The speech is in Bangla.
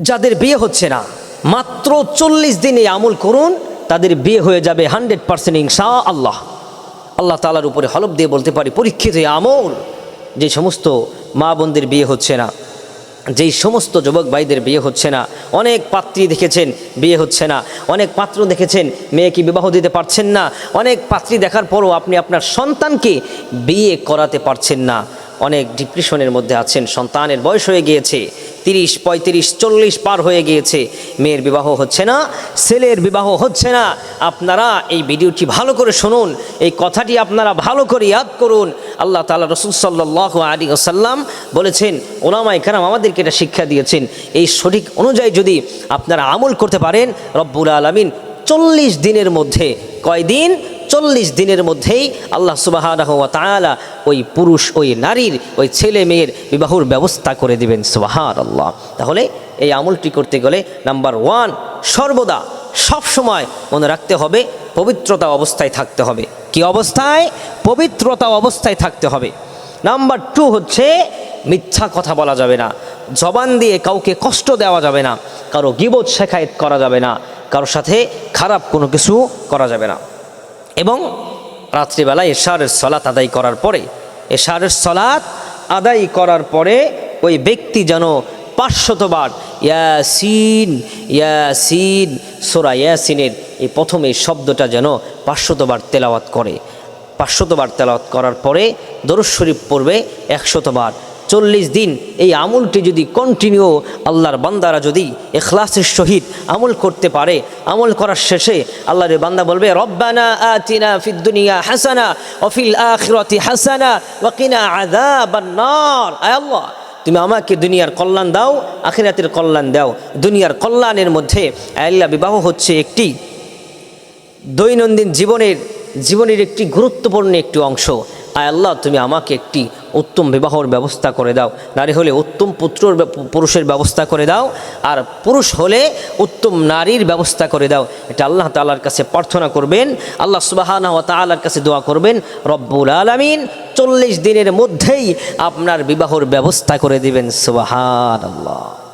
যাদের বিয়ে হচ্ছে না, মাত্র 40 দিনে আমল করুন, তাদের বিয়ে হয়ে যাবে 100% ইনশাআল্লাহ। আল্লাহ তাআলার উপরে হলফ দিয়ে বলতে পারি, পরীক্ষিত আমল। যে সমস্ত মা বোনদের বিয়ে হচ্ছে না, যেই সমস্ত যুবক ভাইদের বিয়ে হচ্ছে না, অনেক পাত্রী দেখেছেন বিয়ে হচ্ছে না, অনেক পাত্র দেখেছেন মেয়েকে বিবাহ দিতে পারছেন না, অনেক পাত্রী দেখার পরও আপনি আপনার সন্তানকে বিয়ে করাতে পারছেন না, অনেক ডিপ্রেশনের মধ্যে আছেন, সন্তানের বয়স হয়ে গিয়েছে 30, 35, 40 পার হয়ে গিয়েছে, মেয়ের বিবাহ হচ্ছে না, ছেলের বিবাহ হচ্ছে না। আপনারা এই ভিডিওটি ভালো করে শুনুন, এই কথাটি আপনারা ভালো করে ইয়াদ করুন। আল্লাহ তাআলা রাসূল সাল্লাল্লাহু আলাইহি ওয়াসাল্লাম বলেছেন, ওলামায়ে কেরাম আমাদেরকে এটা শিক্ষা দিয়েছেন, এই সঠিক অনুযায়ী যদি আপনারা আমল করতে পারেন, রব্বুল আলামিন 40 দিনের মধ্যে, কয়দিন? 40 দিনের মধ্যেই আল্লাহ সুবহানাহু ওয়া তাআলা ওই পুরুষ, ওই নারীর, ওই ছেলে মেয়ের বিবাহর ব্যবস্থা করে দিবেন। সুবহানাল্লাহ। তাহলে এই আমলটি করতে গেলে নাম্বার 1, সর্বদা সব সময় মনে রাখতে হবে পবিত্রতা অবস্থায় থাকতে হবে। কি অবস্থায়? পবিত্রতা অবস্থায় থাকতে হবে। নাম্বার 2 হচ্ছে মিথ্যা কথা বলা যাবে না, জবান দিয়ে কাউকে কষ্ট দেওয়া যাবে না, কারো গীবত শেখায়েত করা যাবে না, কারোর সাথে খারাপ কোনো কিছু করা যাবে না। এবং রাত্রিবেলায় এশারের সলাত আদায় করার পরে, এশারের সলাত আদায় করার পরে ওই ব্যক্তি যেন 500 বার ইয়াসিন ইয়াসিন, সূরা ইয়াসিনের এই প্রথম এই শব্দটা যেন 500 বার তেলাওয়াত করে। 500 বার তেলাওয়াত করার পরে দরুদ শরীফ পড়বে 100 বার। 40 দিন এই আমলটি যদি কন্টিনিউ আল্লাহর বান্দারা যদি ইখলাসের সহিত আমল করতে পারে, আমল করার শেষে আল্লাহর বান্দা বলবে, রব্বানা আতিনা ফিদ দুনিয়া হাসানা ওয়া ফিল আখিরাতি হাসানা ওয়া কিনা আযাবান নার। আয় আল্লাহ, তুমি আমাকে দুনিয়ার কল্যাণ দাও, আখিরাতের কল্যাণ দাও। দুনিয়ার কল্যাণের মধ্যে আল্লাহ বিবাহ হচ্ছে একটি দৈনন্দিন জীবনের একটি গুরুত্বপূর্ণ একটি অংশ। আয় আল্লাহ, তুমি আমাকে একটি উত্তম বিবাহর ব্যবস্থা করে দাও। নারী হলে উত্তম পুরুষের ব্যবস্থা করে দাও, আর পুরুষ হলে উত্তম নারীর ব্যবস্থা করে দাও। এটা আল্লাহ তাআলার কাছে প্রার্থনা করবেন, আল্লাহ সুবহানাহু ওয়া তাআলার কাছে দোয়া করবেন। রব্বুল আলামিন 40 দিনের মধ্যেই আপনার বিবাহর ব্যবস্থা করে দিবেন। সুবহানাল্লাহ।